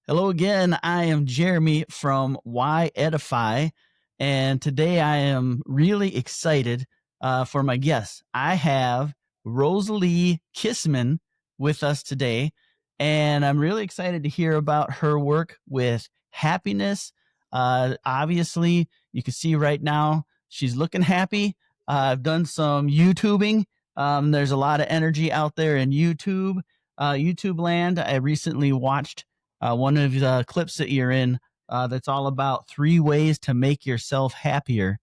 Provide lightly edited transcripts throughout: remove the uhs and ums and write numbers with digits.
Hello again. I am Jeremy from Why Edify, and today I am really excited for my guest. I have Rosalie Kissman with us today, and I'm really excited to hear about her work with happiness. Obviously, you can see right now she's looking happy. I've done some YouTubing. There's a lot of energy out there in YouTube land. I recently watched one of the clips that you're in that's all about 3 ways to make yourself happier.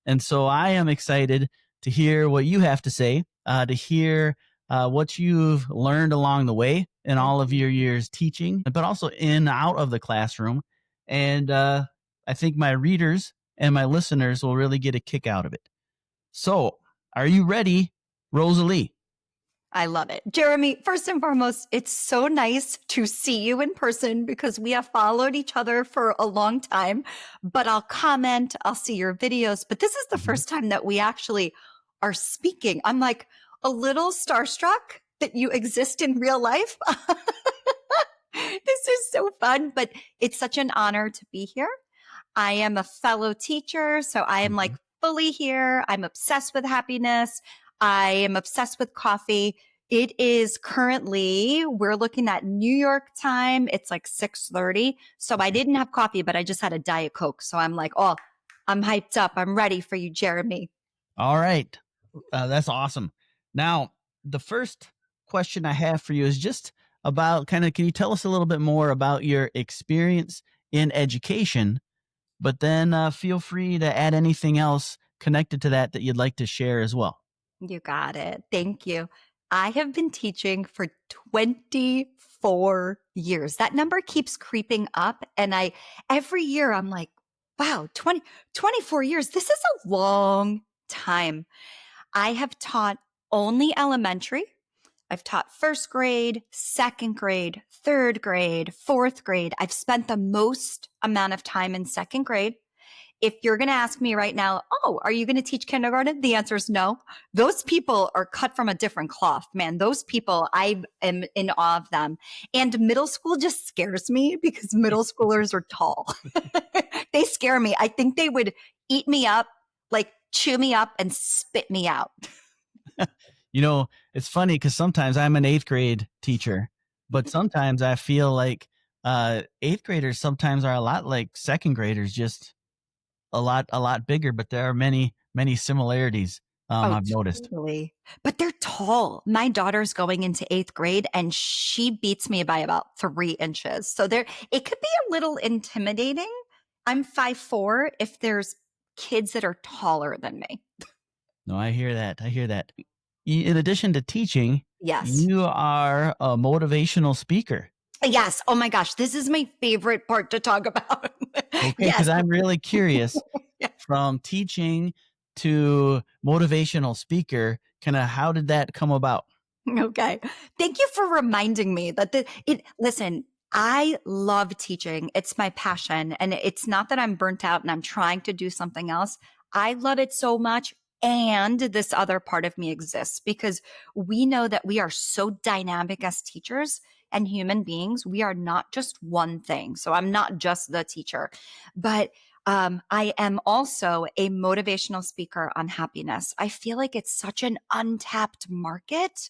And so I am excited to hear what you have to say, to hear what you've learned along the way in all of Mhm. your years teaching, but also in and out of the classroom. And I think my readers and my listeners will really get a kick out of it. So, are you ready, Rosalie? I love it. Jeremy, first and foremost, it's so nice to see you in person because we have followed each other for a long time, but I'll comment, I'll see your videos, but this is the Mhm. first time that we actually are speaking. I'm like a little starstruck that you exist in real life. This is so fun, but it's such an honor to be here. I am a fellow teacher, so I am like Mhm. fully here. I'm obsessed with happiness. I am obsessed with coffee. It is currently, we're looking at New York time. It's like 6:30. So I Okay. didn't have coffee, but I just had a Diet Coke. So I'm like, oh, I'm hyped up. I'm ready for you, Jeremy. All right. That's awesome. Now, the first question I have for you is just about kind of can you tell us a little bit more about your experience in education? But then feel free to add anything else connected to that that you'd like to share as well. You got it. Thank you. I have been teaching for 24 years. That number keeps creeping up. And every year I'm like, wow, 24 years. This is a long time. I have taught only elementary. I've taught first grade, second grade, third grade, fourth grade. I've spent the most amount of time in second grade. If you're going to ask me right now, oh, are you going to teach kindergarten? The answer is no. Those people are cut from a different cloth, man. Those people, I am in awe of them. And middle school just scares me because middle schoolers are tall. They scare me. I think they would eat me up, like chew me up and spit me out. It's funny because sometimes I'm an eighth grade teacher, but sometimes I feel like eighth graders sometimes are a lot like second graders, just a lot bigger. But there are many similarities Oh, I've noticed. totally. But they're tall. My daughter's going into eighth grade and she beats me by about 3 inches. So it could be a little intimidating. I'm 5'4" if there's kids that are taller than me. No, I hear that. I hear that. In addition to teaching, Yes. you are a motivational speaker. Yes. Oh my gosh. This is my favorite part to talk about. Okay, because Yes. I'm really curious Yeah. from teaching to motivational speaker, kind of how did that come about? Okay. Thank you for reminding me that listen, I love teaching. It's my passion. And it's not that I'm burnt out and I'm trying to do something else. I love it so much. And this other part of me exists because we know that we are so dynamic as teachers and human beings. We are not just one thing. So I'm not just the teacher, but I am also a motivational speaker on happiness. I feel like it's such an untapped market.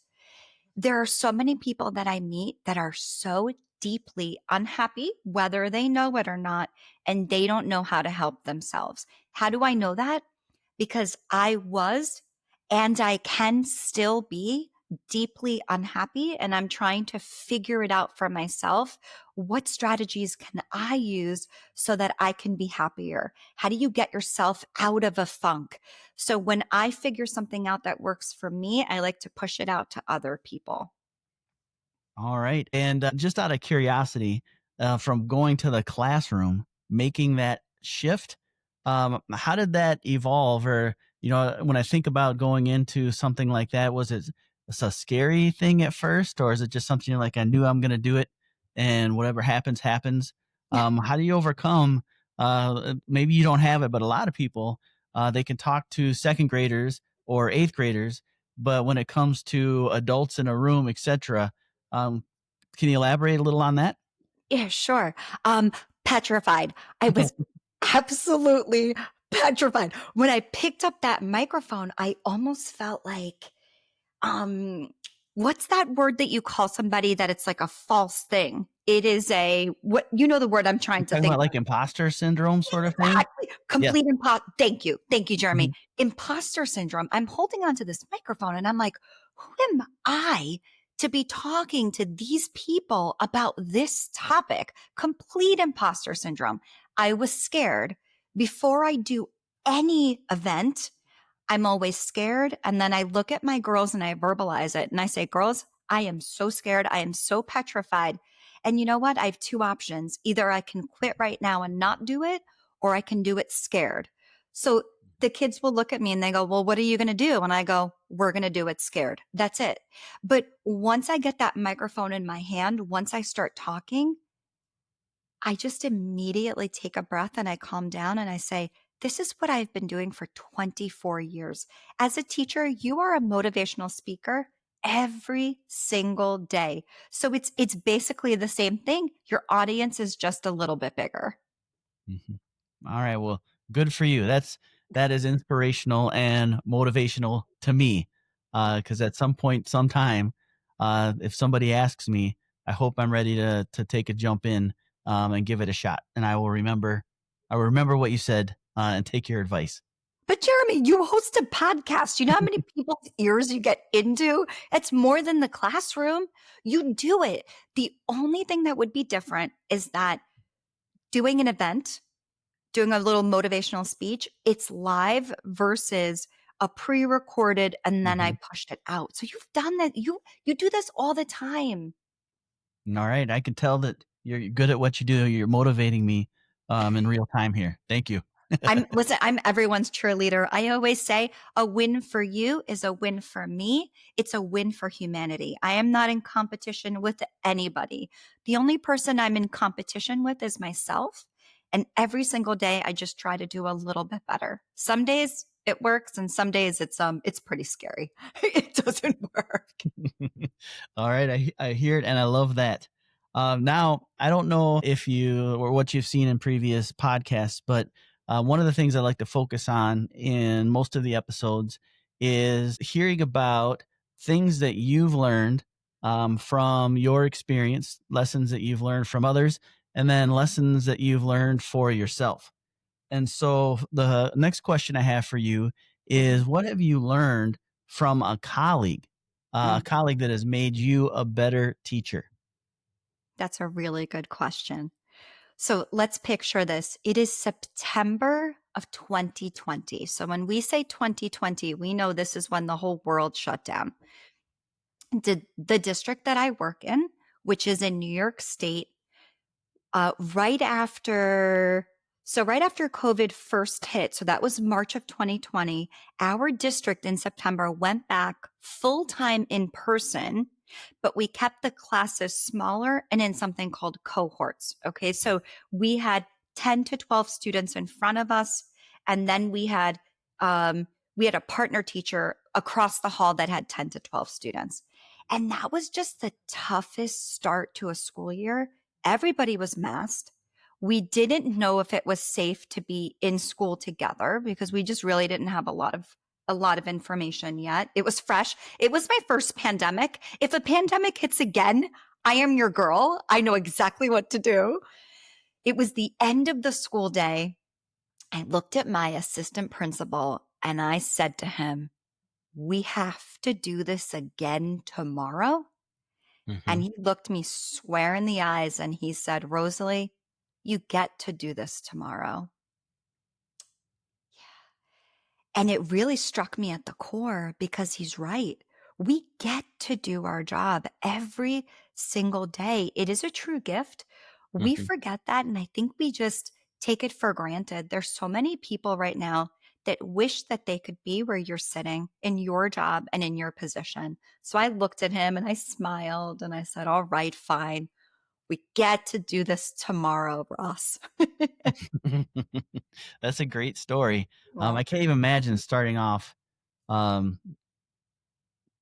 There are so many people that I meet that are so deeply unhappy, whether they know it or not, and they don't know how to help themselves. How do I know that? Because I was and I can still be deeply unhappy, and I'm trying to figure it out for myself. What strategies can I use so that I can be happier? How do you get yourself out of a funk? So when I figure something out that works for me, I like to push it out to other people. All right. And just out of curiosity, from going to the classroom, making that shift, how did that evolve? Or, when I think about going into something like that, was it a scary thing at first? Or is it just something like I knew I'm going to do it and whatever happens, happens? How do you overcome? Maybe you don't have it, but a lot of people, they can talk to second graders or eighth graders. But when it comes to adults in a room, etc., um, can you elaborate a little on that? Yeah, sure. Petrified. I was absolutely petrified. When I picked up that microphone, I almost felt like, um, what's that word that you call somebody that it's like a false thing? It is a, what, you know, the word I'm You're trying to talking think about like imposter syndrome sort of thing? Exactly. Yes. Complete Thank you. Thank you, Jeremy. Mhm. Imposter syndrome. I'm holding onto this microphone and I'm like, who am I to be talking to these people about this topic? Complete imposter syndrome. I was scared. Before I do any event, I'm always scared. And then I look at my girls and I verbalize it and I say, girls, I am so scared. I am so petrified. And you know what? I have two options. Either I can quit right now and not do it, or I can do it scared. So the kids will look at me and they go, well, what are you going to do? And I go, we're going to do it scared. That's it. But once I get that microphone in my hand, once I start talking, I just immediately take a breath and I calm down and I say, this is what I've been doing for 24 years. As a teacher, you are a motivational speaker every single day. So it's basically the same thing. Your audience is just a little bit bigger. Mhm. All right. Well, good for you. That is inspirational and motivational to me. Because at some point, sometime, if somebody asks me, I hope I'm ready to take a jump in and give it a shot. And I will remember what you said and take your advice. But Jeremy, you host a podcast. You know how many people's ears you get into? It's more than the classroom. You do it. The only thing that would be different is that doing an event, doing a little motivational speech, it's live versus a pre-recorded and then I Mhm. pushed it out. So you've done that. You do this all the time. All right. I can tell that you're good at what you do. You're motivating me in real time here. Thank you. I'm everyone's cheerleader. I always say a win for you is a win for me. It's a win for humanity. I am not in competition with anybody. The only person I'm in competition with is myself. And every single day I just try to do a little bit better. Some days it works and some days it's pretty scary. It doesn't work. All right, I hear it and I love that. Now, I don't know if you or what you've seen in previous podcasts, but one of the things I like to focus on in most of the episodes is hearing about things that you've learned from your experience, lessons that you've learned from others, and then lessons that you've learned for yourself. And so the next question I have for you is what have you learned from a Mm, colleague that has made you a better teacher? that's a really good question. So let's picture this. It is September of 2020. So when we say 2020, we know this is when the whole world shut down. The district that I work in, which is in New York State, right after right after COVID first hit, so that was March of 2020, our district in September went back full time in person, but we kept the classes smaller and in something called cohorts. Okay, so we had 10 to 12 students in front of us, and then we had a partner teacher across the hall that had 10 to 12 students. And that was just the toughest start to a school year. Everybody was masked. We didn't know if it was safe to be in school together because we just really didn't have a lot of information yet. It was fresh. It was my first pandemic. If a pandemic hits again, I am your girl. I know exactly what to do. It was the end of the school day. I looked at my assistant principal and I said to him, we have to do this again tomorrow. And Mhm. he looked me square in the eyes and he said, Rosalie, you get to do this tomorrow. And it really struck me at the core because he's right. We get to do our job every single day. It is a true gift. We Mhm. forget that. And I think we just take it for granted. There's so many people right now that wish that they could be where you're sitting in your job and in your position. So I looked at him and I smiled and I said, all right, fine. We get to do this tomorrow, Ross. That's a great story. Well, I can't even imagine starting off um,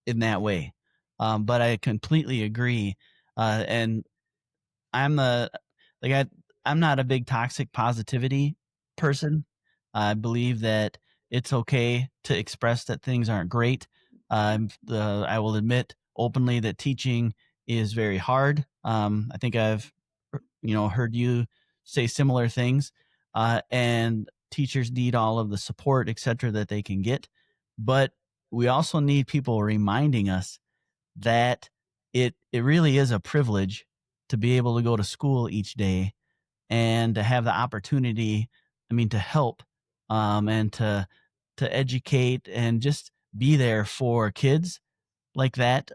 in that way. But I completely agree. And I'm the like I'm not a big toxic positivity person. I believe that it's okay to express that things aren't great. I will admit openly that teaching is very hard. I think I've heard you say similar things, and teachers need all of the support, etc., that they can get. But we also need people reminding us that it really is a privilege to be able to go to school each day and to have the opportunity, I mean, to help, and to educate and just be there for kids like that.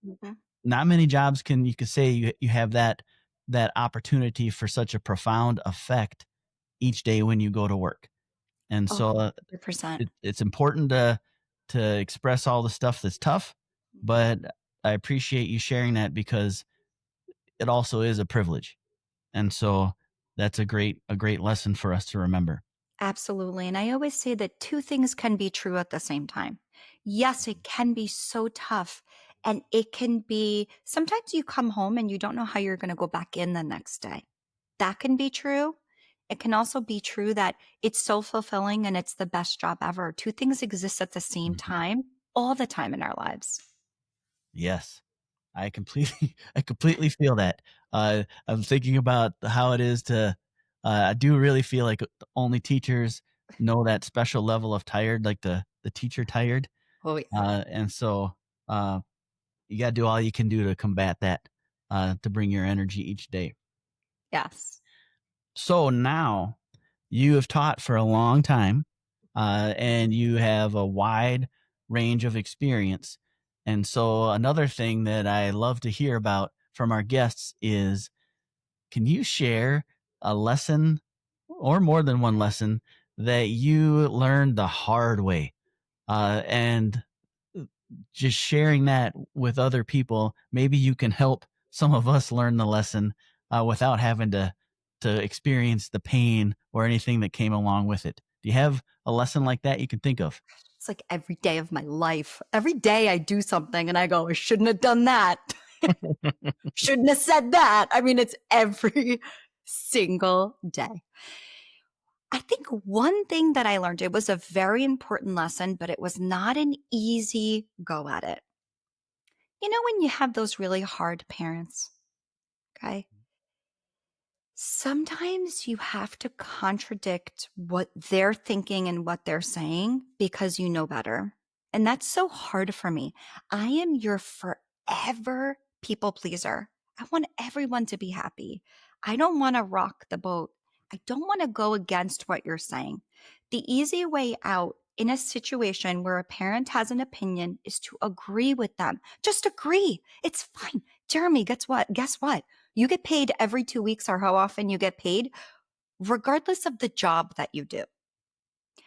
Mhm. Not many jobs can you could say you have that opportunity for such a profound effect each day when you go to work. And Oh, so 100%. it's important to express all the stuff that's tough, Mhm. but I appreciate you sharing that because it also is a privilege. And so that's a great lesson for us to remember. Absolutely. And I always say that two things can be true at the same time. Yes, it can be so tough. And it can be sometimes you come home and you don't know how you're going to go back in the next day. That can be true. It can also be true that it's so fulfilling and it's the best job ever. Two things exist at the same Mhm. time, all the time in our lives. Yes. I completely I completely feel that. I'm thinking about how it is to I do really feel like only teachers know that special level of tired, like the teacher tired. Oh, yeah. And so uh you got to do all you can do to combat that, to bring your energy each day. Yes. So now you have taught for a long time, and you have a wide range of experience. And so another thing that I love to hear about from our guests is, can you share a lesson or more than one lesson that you learned the hard way? And just sharing that with other people, maybe you can help some of us learn the lesson, without having to experience the pain or anything that came along with it. Do you have a lesson like that you can think of? It's like every day of my life. Every day I do something and I go, I shouldn't have done that. Shouldn't have said that. I mean, it's every single day. I think one thing that I learned, it was a very important lesson, but it was not an easy go at it. You know, when you have those really hard parents, okay? Sometimes you have to contradict what they're thinking and what they're saying because you know better. And that's so hard for me. I am your forever people pleaser. I want everyone to be happy. I don't want to rock the boat. I don't want to go against what you're saying. The easy way out in a situation where a parent has an opinion is to agree with them. Just agree. It's fine. Jeremy, guess what? Guess what? You get paid every 2 weeks or how often you get paid, regardless of the job that you do.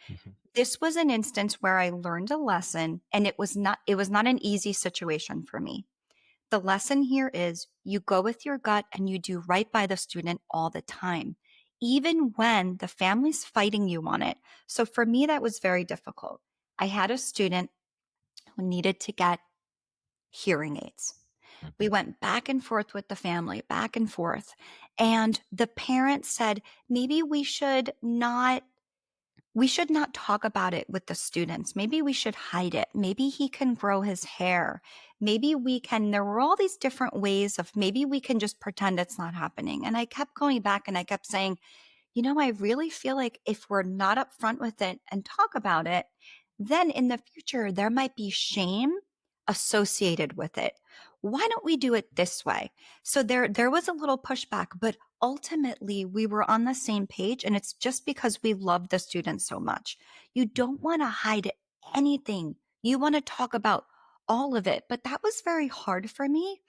Mhm. This was an instance where I learned a lesson and it was not an easy situation for me. The lesson here is you go with your gut and you do right by the student all the time, even when the family's fighting you on it. So for me, that was very difficult. I had a student who needed to get hearing aids. We Mhm. went back and forth with the family, back and forth. And the parent said, maybe we should not talk about it with the students. Maybe we should hide it. Maybe he can grow his hair. There were all these different ways of maybe we can just pretend it's not happening. And I kept going back and I kept saying, I really feel like if we're not upfront with it and talk about it, then in the future, there might be shame associated with it. Why don't we do it this way? So there was a little pushback, but ultimately we were on the same page. And it's just because we love the students so much. You don't want to hide anything. You want to talk about all of it. But that was very hard for me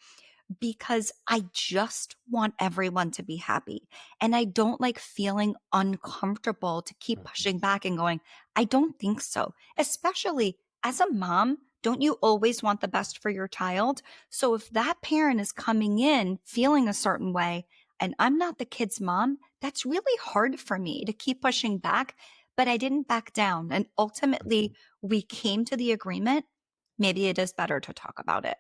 because I just want everyone to be happy. And I don't like feeling uncomfortable to keep Mhm. pushing back and going, I don't think so. Especially as a mom, don't you always want the best for your child? So if that parent is coming in feeling a certain way and I'm not the kid's mom, that's really hard for me to keep pushing back. But I didn't back down. And ultimately, we came to the agreement maybe it is better to talk about it.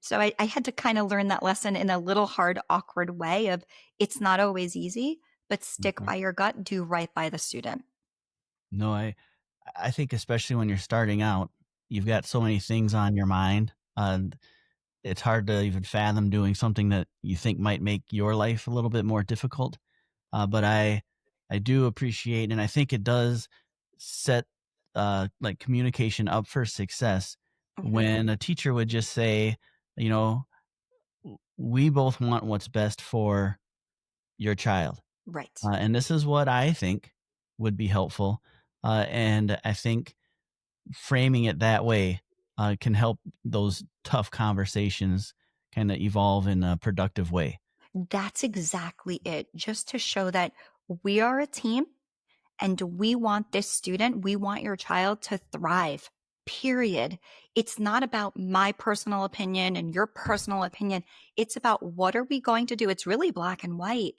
So I had to kind of learn that lesson in a little hard, awkward way of it's not always easy, but stick Mhm. by your gut, do right by the student. No, I think especially when you're starting out, you've got so many things on your mind, and it's hard to even fathom doing something that you think might make your life a little bit more difficult. But I do appreciate, and I think it does set like communication up for success Mhm. when a teacher would just say, you know, we both want what's best for your child. Right. And this is what I think would be helpful. And I think framing it that way can help those tough conversations kind of evolve in a productive way. That's exactly it. Just to show that we are a team and we want this student, we want your child to thrive, period. It's not about my personal opinion and your personal opinion. It's about what are we going to do? It's really black and white.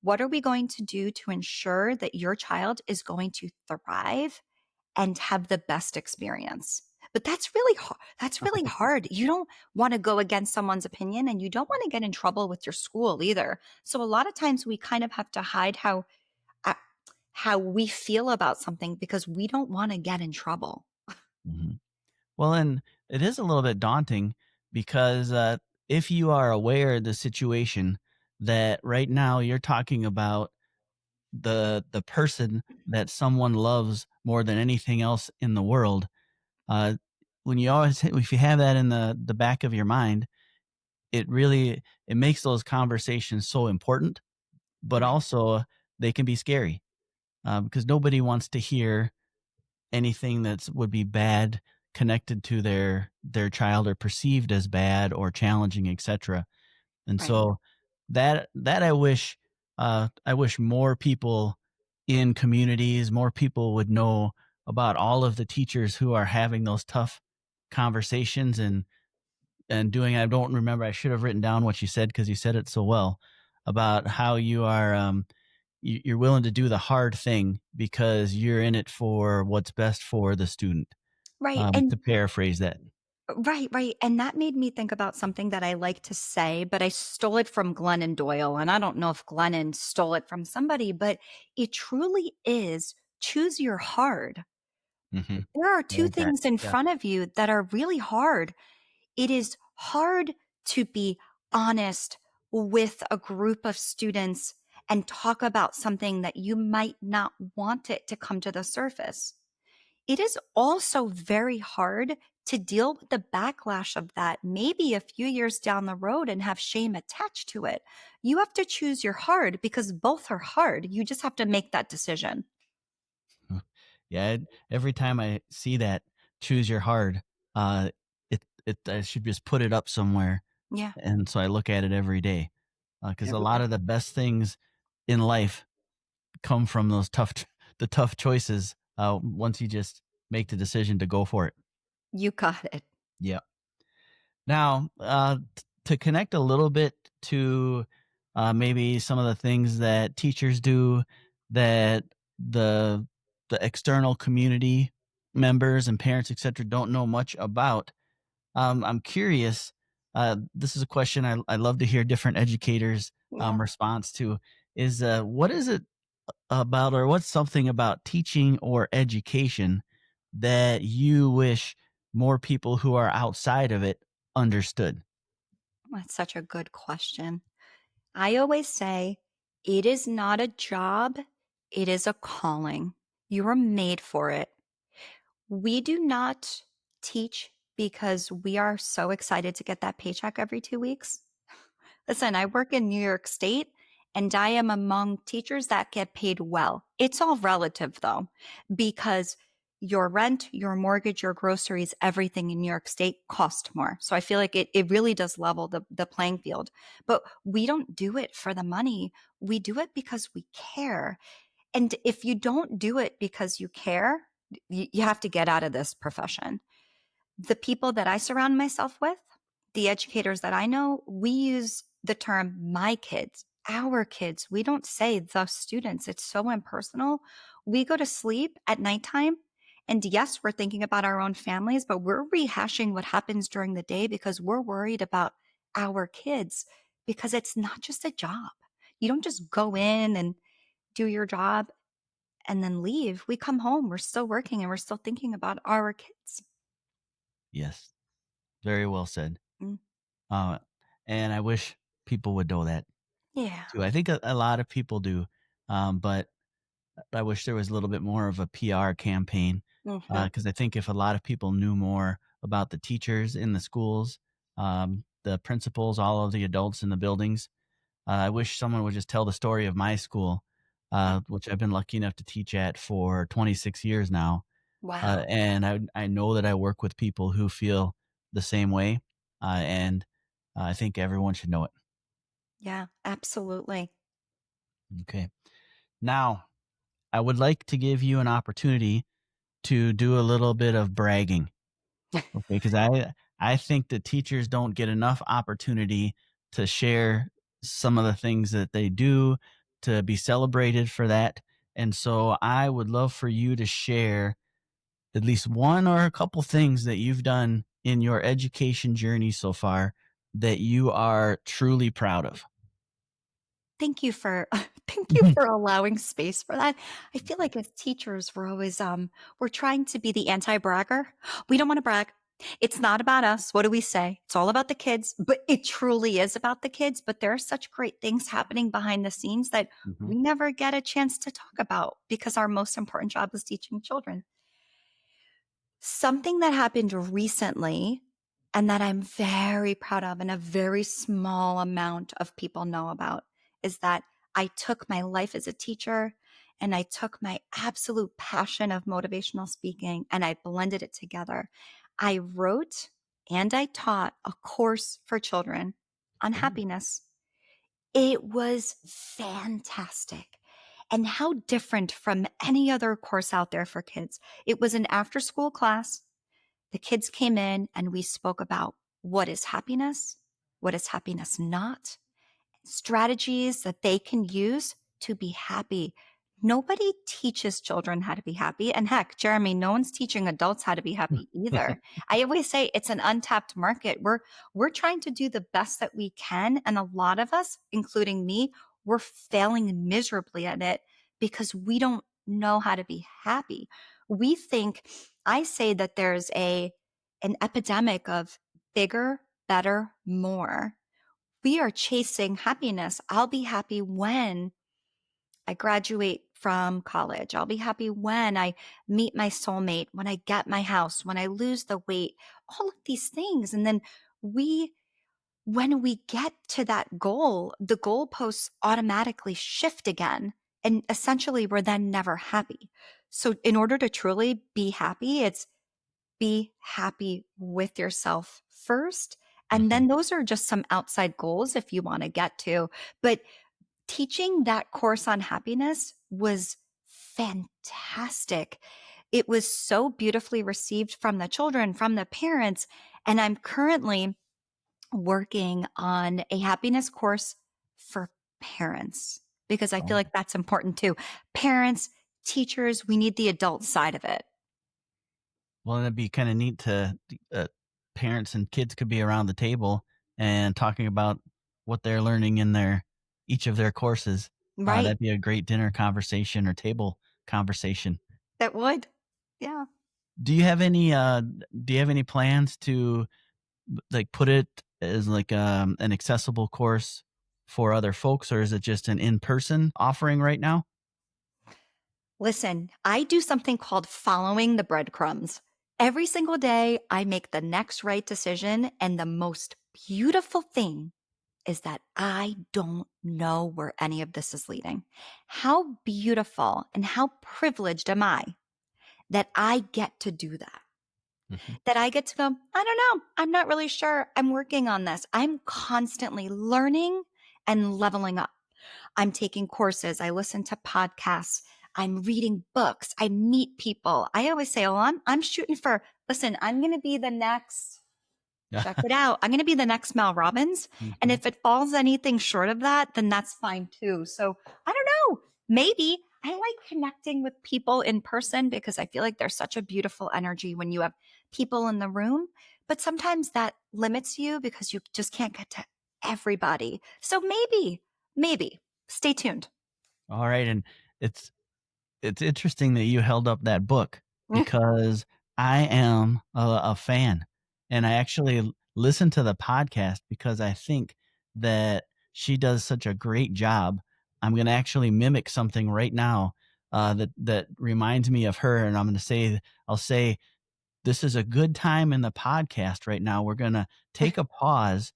What are we going to do to ensure that your child is going to thrive and have the best experience? But that's really hard. That's really hard. You don't want to go against someone's opinion and you don't want to get in trouble with your school either. So a lot of times we kind of have to hide uh, how we feel about something because we don't want to get in trouble. Mhm. Well, and it is a little bit daunting because if you are aware of the situation that right now you're talking about the person that someone loves more than anything else in the world, uh, when you always if you have that in the back of your mind, it really it makes those conversations so important, but Right, also they can be scary because nobody wants to hear anything that's would be bad connected to their child or perceived as bad or challenging, etc. And right, so that I wish more people in communities, more people would know about all of the teachers who are having those tough conversations and doing. I don't remember. I should have written down what you said because you said it so well about how you are. You're willing to do the hard thing because you're in it for what's best for the student. right. To And paraphrase that. right, right. And that made me think about something that I like to say, but I stole it from Glennon Doyle. And I don't know if Glennon stole it from somebody, but it truly is choose your hard. Mhm. There are I two like that. things in Yeah. front of you that are really hard. It is hard to be honest with a group of students and talk about something that you might not want it to come to the surface. It is also very hard to deal with the backlash of that maybe a few years down the road and have shame attached to it. You have to choose your hard because both are hard. You just have to make that decision. Yeah, every time I see that "choose your hard," uh, I should just put it up somewhere, Yeah. and so I look at it every day, because a Every lot day. of the best things in life come from those the tough choices, once you just make the decision to go for it. You got it. Yeah. Now, to connect a little bit to maybe some of the things that teachers do that the the external community members and parents, etc., don't know much about. I'm curious. This is a question I love to hear different educators' Yeah. response to. Is what is it about, or what's something about teaching or education that you wish more people who are outside of it understood? That's such a good question. I always say it is not a job, it is a calling. You are made for it. We do not teach because we are so excited to get that paycheck every 2 weeks. Listen, I work in New York State and I am among teachers that get paid well. It's all relative though, because your rent, your mortgage, your groceries, everything in New York State cost more. So I feel like it really does level the playing field. But we don't do it for the money. We do it because we care. And if you don't do it because you care, you have to get out of this profession. The people that I surround myself with, the educators that I know, we use the term my kids, our kids. We don't say the students. It's so impersonal. We go to sleep at nighttime And yes, we're thinking about our own families, but we're rehashing what happens during the day because we're worried about our kids, because it's not just a job. You don't just go in and do your job and then leave. We come home, we're still working, and we're still thinking about our kids. Yes. Very well said. Mm, Uh, and I wish people would know that yeah. too. I think a lot of people do, but I wish there was a little bit more of a PR campaign, Mhm. because I think if a lot of people knew more about the teachers in the schools, the principals, all of the adults in the buildings, I wish someone would just tell the story of my school, which I've been lucky enough to teach at for 26 years now. Wow. And I know that I work with people who feel the same way, and I think everyone should know it. Yeah, absolutely. Okay. Now, I would like to give you an opportunity to do a little bit of bragging. Okay, because I think that teachers don't get enough opportunity to share some of the things that they do, to be celebrated for that. And so I would love for you to share at least one or a couple things that you've done in your education journey so far that you are truly proud of. Thank you for thank you for allowing space for that. I feel like as teachers, we're always we're trying to be the anti-bragger. We don't want to brag. It's not about us. What do we say? It's all about the kids, but it truly is about the kids. But there are such great things happening behind the scenes that Mhm. we never get a chance to talk about because our most important job is teaching children. Something that happened recently and that I'm very proud of and a very small amount of people know about is that I took my life as a teacher and I took my absolute passion of motivational speaking and I blended it together. I wrote and I taught a course for children on Ooh. happiness. It was fantastic. And how different from any other course out there for kids. It was an after school class. The kids came in and we spoke about what is happiness not, strategies that they can use to be happy. Nobody teaches children how to be happy. And heck, Jeremy, no one's teaching adults how to be happy either. I always say it's an untapped market. We're trying to do the best that we can. And a lot of us, including me, we're failing miserably at it because we don't know how to be happy. We think, I say that there's an epidemic of bigger, better, more. We are chasing happiness. I'll be happy when I graduate from college. I'll be happy when I meet my soulmate, when I get my house, when I lose the weight, all of these things. And then we, when we get to that goal, the goalposts automatically shift again. And essentially, we're then never happy. So, in order to truly be happy, it's be happy with yourself first. And Mhm. then those are just some outside goals if you want to get to. But teaching that course on happiness was fantastic. It was so beautifully received from the children, from the parents. And I'm currently working on a happiness course for parents because I feel Oh, like that's important too. Parents, teachers, we need the adult side of it. well, it'd be kind of neat to parents and kids could be around the table and talking about what they're learning in their each of their courses. Right. That'd be a great dinner conversation or table conversation. That would. Yeah. Do you have any plans to like put it as like an accessible course for other folks, or is it just an in-person offering right now? Listen, I do something called following the breadcrumbs. Every single day, I make the next right decision. And the most beautiful thing is that I don't know where any of this is leading. How beautiful and how privileged am I that I get to do that? Mhm. That I get to go, I don't know. I'm not really sure. I'm working on this. I'm constantly learning and leveling up. I'm taking courses. I listen to podcasts. I'm reading books. I meet people. I always say, oh, I'm shooting for, listen, I'm going to be the next, check it out. I'm going to be the next Mel Robbins. And Mhm. if it falls anything short of that, then that's fine too. So I don't know. Maybe I like connecting with people in person because I feel like there's such a beautiful energy when you have people in the room. But sometimes that limits you because you just can't get to everybody. So maybe stay tuned. All right. And it's it's interesting that you held up that book because I am a fan, and I actually listen to the podcast because I think that she does such a great job. I'm going to actually mimic something right now that reminds me of her, and I'll say this is a good time in the podcast right now. We're going to take a pause.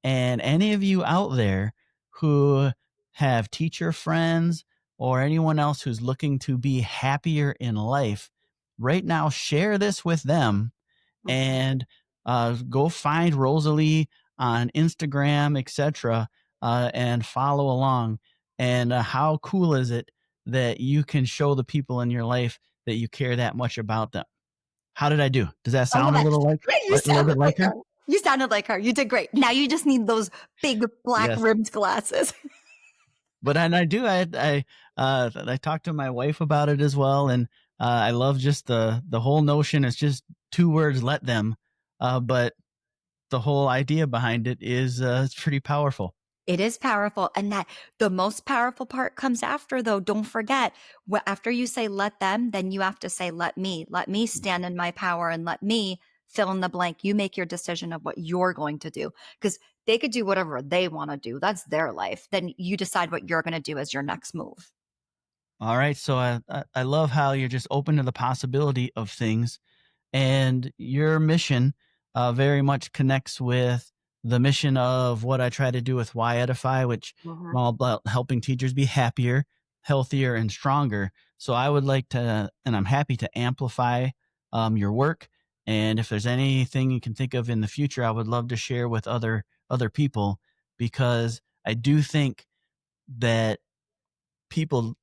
And any of you out there who have teacher friends or anyone else who's looking to be happier in life, right now, share this with them Mhm. and go find Rosalie on Instagram, etc., and follow along. And how cool is it that you can show the people in your life that you care that much about them? How did I do? Does that Oh sound a my, little you a little bit sounded like like her? her. You sounded like her. You did great. Now you just need those big black Yes. rimmed glasses. But and I do I talked to my wife about it as well, and I love just the whole notion. It's just 2 words, "Let them," but the whole idea behind it is, it's pretty powerful. It is powerful. And that the most powerful part comes after, though. Don't forget, after you say let them, then you have to say let me. Let me stand in my power and let me fill in the blank. You make your decision of what you're going to do because they could do whatever they want to do. That's their life. Then you decide what you're going to do as your next move. Alright, so I love how you're just open to the possibility of things. And your mission very much connects with the mission of what I try to do with Why Edify, which I'm all about helping teachers be happier, healthier, and stronger. So I would like to, and I'm happy to amplify your work. And if there's anything you can think of in the future, I would love to share with other people because I do think that people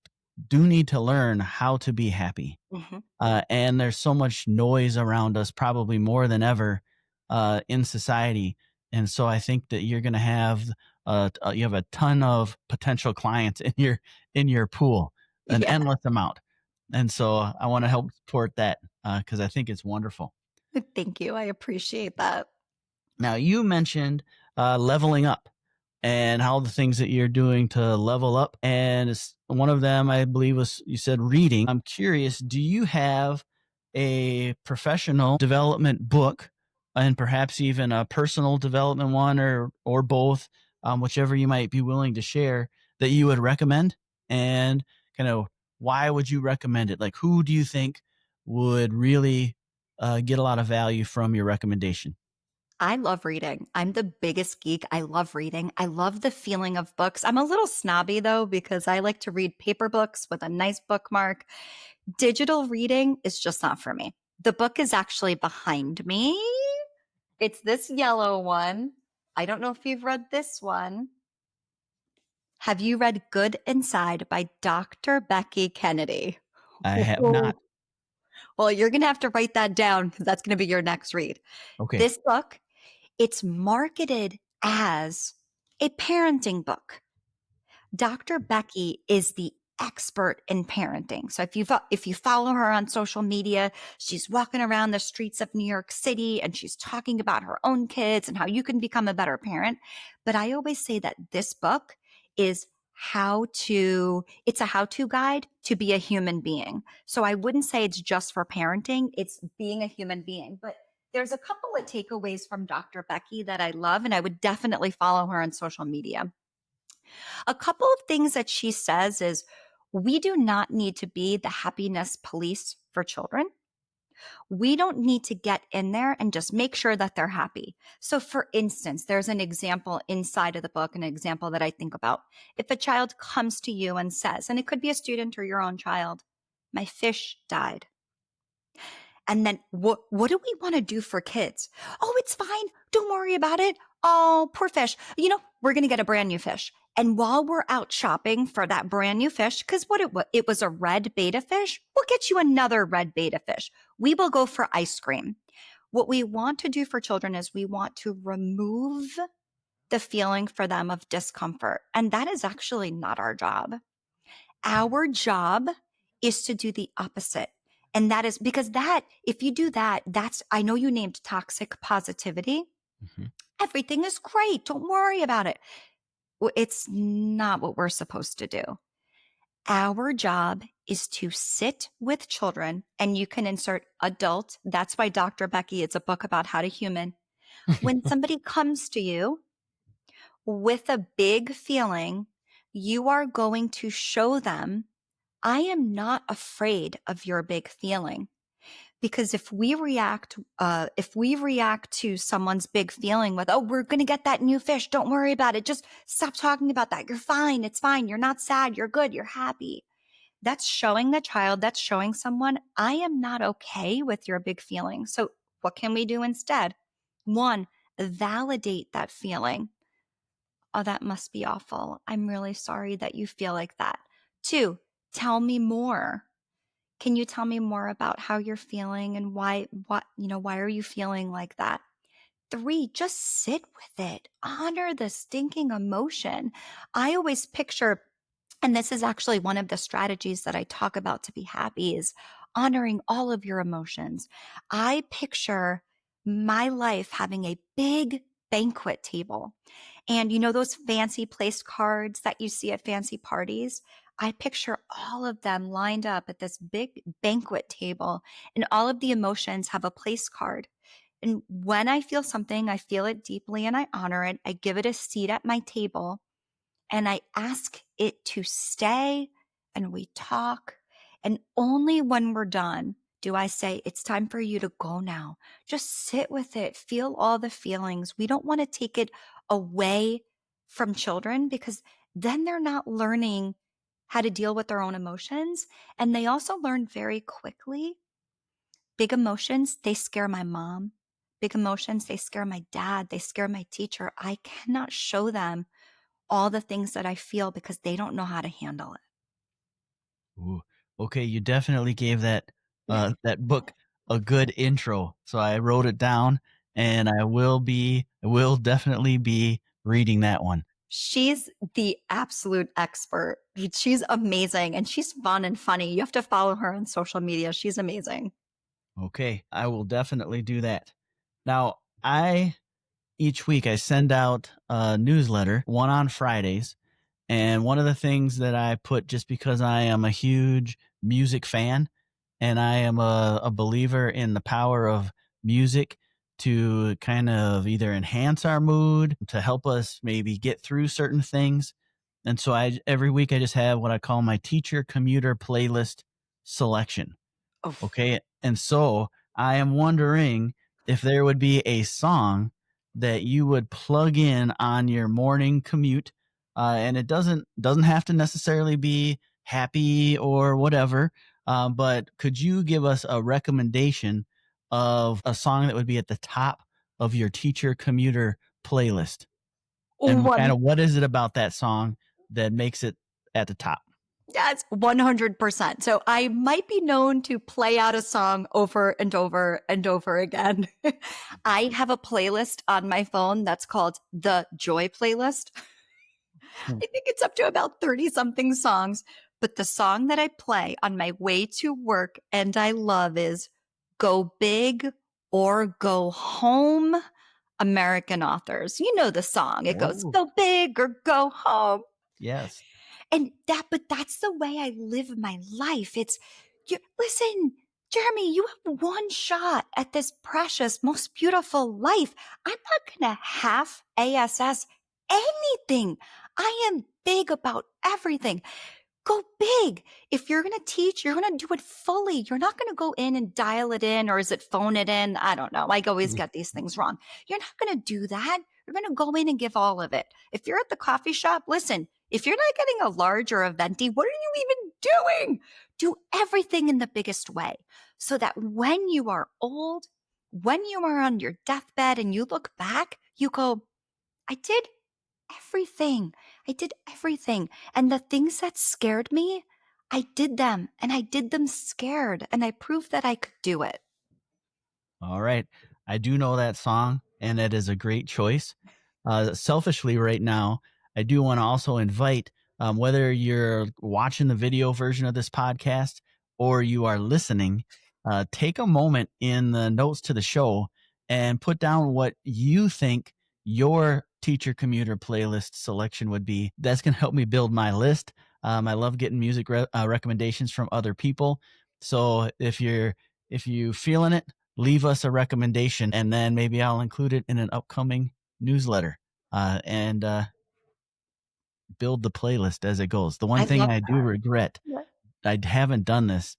do need to learn how to be happy, Mhm. and there's so much noise around us, probably more than ever, in society. And so I think that you're going to have you have a ton of potential clients in your pool, an Yeah. endless amount. And so I want to help support that because I think it's wonderful. Thank you. I appreciate that. Now, you mentioned leveling up and how the things that you're doing to level up. And one of them, I believe, was you said reading. I'm curious, do you have a professional development book and perhaps even a personal development one or both, whichever you might be willing to share that you would recommend? And kind of why would you recommend it? Like, who do you think would really get a lot of value from your recommendation? I love reading. I'm the biggest geek. I love reading. I love the feeling of books. I'm a little snobby though, because I like to read paper books with a nice bookmark. Digital reading is just not for me. The book is actually behind me. It's this yellow one. I don't know if you've read this one. Have you read Good Inside by Dr. Becky Kennedy? I have not. Well, you're going to have to write that down because that's going to be your next read. Okay. This book, it's marketed as a parenting book. Dr. Becky is the expert in parenting. So if you follow her on social media, she's walking around the streets of New York City and she's talking about her own kids and how you can become a better parent. But I always say that this book is it's a how-to guide to be a human being. So I wouldn't say it's just for parenting, it's being a human being. But there's a couple of takeaways from Dr. Becky that I love, and I would definitely follow her on social media. A couple of things that she says is we do not need to be the happiness police for children. We don't need to get in there and just make sure that they're happy. So, for instance, there's an example inside of the book, an example that I think about. If a child comes to you and says, and it could be a student or your own child, my fish died. And then what do we want to do for kids? Oh, it's fine. Don't worry about it. Oh, poor fish. We're going to get a brand new fish. And while we're out shopping for that brand new fish, because it was a red betta fish, we'll get you another red betta fish. We will go for ice cream. What we want to do for children is we want to remove the feeling for them of discomfort. And that is actually not our job. Our job is to do the opposite. And that is because if you do that, I know you named toxic positivity. Mhm. Everything is great. Don't worry about it. Well, it's not what we're supposed to do. Our job is to sit with children, and you can insert adult. That's why Dr. Becky, it's a book about how to human. When somebody comes to you with a big feeling, you are going to show them, I am not afraid of your big feeling. Because if we react to someone's big feeling with, oh, we're going to get that new fish. Don't worry about it. Just stop talking about that. You're fine. It's fine. You're not sad. You're good. You're happy. That's showing the child, that's showing someone, I am not okay with your big feeling. So what can we do instead? One, validate that feeling. Oh, that must be awful. I'm really sorry that you feel like that. Two, tell me more. Can you tell me more about how you're feeling and why are you feeling like that? Three, just sit with it. Honor the stinking emotion. I always picture, and this is actually one of the strategies that I talk about to be happy, is honoring all of your emotions. I picture my life having a big banquet table. And those fancy placed cards that you see at fancy parties? I picture all of them lined up at this big banquet table, and all of the emotions have a place card. And when I feel something, I feel it deeply and I honor it. I give it a seat at my table and I ask it to stay, and we talk. And only when we're done do I say, it's time for you to go now. Just sit with it, feel all the feelings. We don't want to take it away from children because then they're not learning how to deal with their own emotions. And they also learn very quickly. Big emotions, they scare my mom. Big emotions, they scare my dad. They scare my teacher. I cannot show them all the things that I feel because they don't know how to handle it. Ooh, okay, you definitely gave that book a good intro. So I wrote it down, and I will definitely be reading that one. She's the absolute expert. She's amazing and she's fun and funny. You have to follow her on social media. She's amazing. Okay, I will definitely do that. Now, I each week I send out a newsletter, one on Fridays, and one of the things that I put, just because I am a huge music fan and I am a believer in the power of music to kind of either enhance our mood, to help us maybe get through certain things. And so every week I just have what I call my teacher commuter playlist selection. Oh, Okay. And so I am wondering if there would be a song that you would plug in on your morning commute. And it doesn't have to necessarily be happy or whatever. But could you give us a recommendation of a song that would be at the top of your teacher commuter playlist? And kind one. of what is it about that song that makes it at the top? That's 100%. So I might be known to play out a song over and over and over again. I have a playlist on my phone that's called the Joy Playlist. Hmm. I think it's up to about 30 something songs. But the song that I play on my way to work and I love is Go Big or Go Home, American Authors. You know the song. It goes, Oh, Go Big or Go Home. yes. But that's the way I live my life. Listen, Jeremy, you have one shot at this precious, most beautiful life. I'm not going to half ASS anything. I am big about everything. Go big. If you're going to teach, you're going to do it fully. You're not going to go in and dial it in, or is it phone it in? I don't know. I always get these things wrong. You're not going to do that. You're going to go in and give all of it. If you're at the coffee shop, listen, if you're not getting a large or a venti, what are you even doing? Do everything in the biggest way so that when you are old, when you are on your deathbed and you look back, you go, I did everything. I did everything. And the things that scared me, I did them and I did them scared and I proved that I could do it. All right. I do know that song, and it is a great choice. Selfishly, right now, I do want to also invite Whether you're watching the video version of this podcast or you are listening, take a moment in the notes to the show and put down what you think your teacher commuter playlist selection would be. That's going to help me build my list. I love getting music recommendations from other people. So if you feeling it, leave us a recommendation, and then maybe I'll include it in an upcoming newsletter. And build the playlist as it goes. The one I thing love I do regret, that. I haven't done this,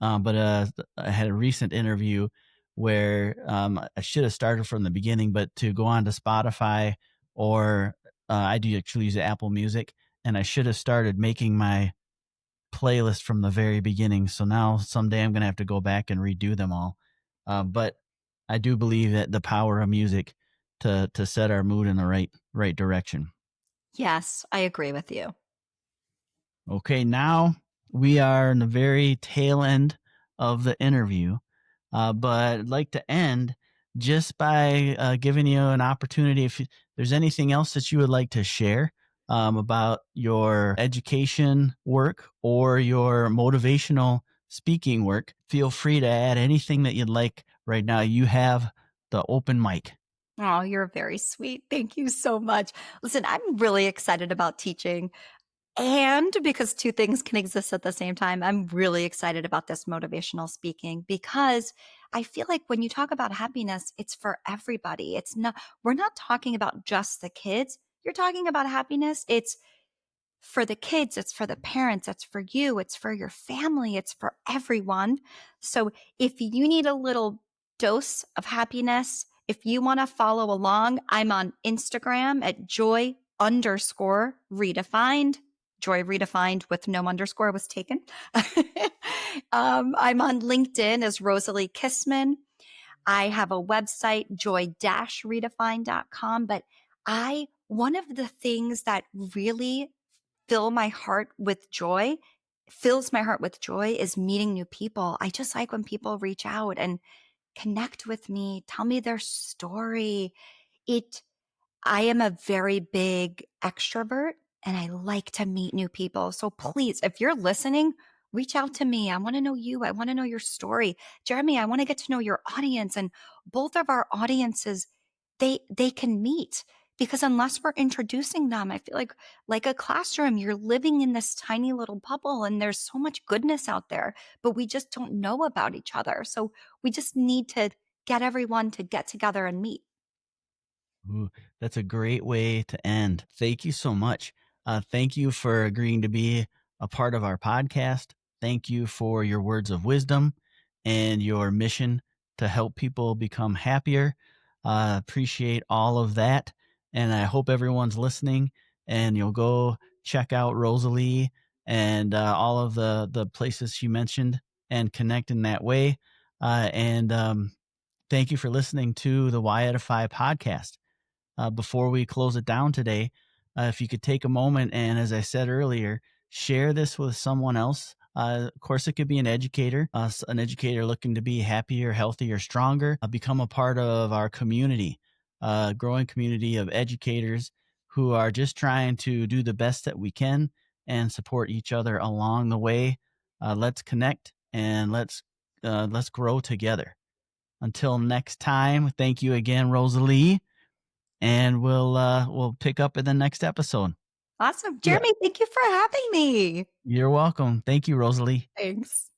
but I had a recent interview where I should have started from the beginning, but to go on to Spotify or I do actually use Apple Music, and I should have started making my playlist from the very beginning. So now someday I'm going to have to go back and redo them all. But I do believe that the power of music to set our mood in the right direction. Yes, I agree with you. Okay, now we are in the very tail end of the interview, but I'd like to end just by giving you an opportunity. If there's anything else that you would like to share about your education work or your motivational speaking work, feel free to add anything that you'd like right now. You have the open mic. Oh, you're very sweet. Thank you so much. Listen, I'm really excited about teaching. And because two things can exist at the same time, I'm really excited about this motivational speaking because I feel like when you talk about happiness, it's for everybody. We're not talking about just the kids. You're talking about happiness. It's for the kids, it's for the parents, it's for you, it's for your family, it's for everyone. So if you need a little dose of happiness, if you want to follow along, I'm on Instagram at joy_redefined. Joy redefined with no underscore was taken. I'm on LinkedIn as Rosalie Kissman. I have a website, joy-redefined.com. But one of the things that really fills my heart with joy is meeting new people. I just like when people reach out and connect with me, tell me their story. I am a very big extrovert and I like to meet new people. So please, if you're listening, reach out to me. I want to know you. I want to know your story. Jeremy, I want to get to know your audience, and both of our audiences, they can meet, because unless we're introducing them, I feel like a classroom, you're living in this tiny little bubble and there's so much goodness out there, but we just don't know about each other. So we just need to get everyone to get together and meet. Ooh, that's a great way to end. Thank you so much. Thank you for agreeing to be a part of our podcast. Thank you for your words of wisdom and your mission to help people become happier. Appreciate all of that. And I hope everyone's listening and you'll go check out Rosalie and all of the places she mentioned and connect in that way. And thank you for listening to the Why Edify podcast. Before we close it down today, if you could take a moment and, as I said earlier, share this with someone else. Of course, it could be an educator looking to be happier, healthier, stronger, become a part of our community, a growing community of educators who are just trying to do the best that we can and support each other along the way. Let's connect and let's grow together. Until next time, thank you again, Rosalie, and we'll pick up in the next episode. Awesome. Yeah. Jeremy, thank you for having me. You're welcome. Thank you, Rosalie. Thanks.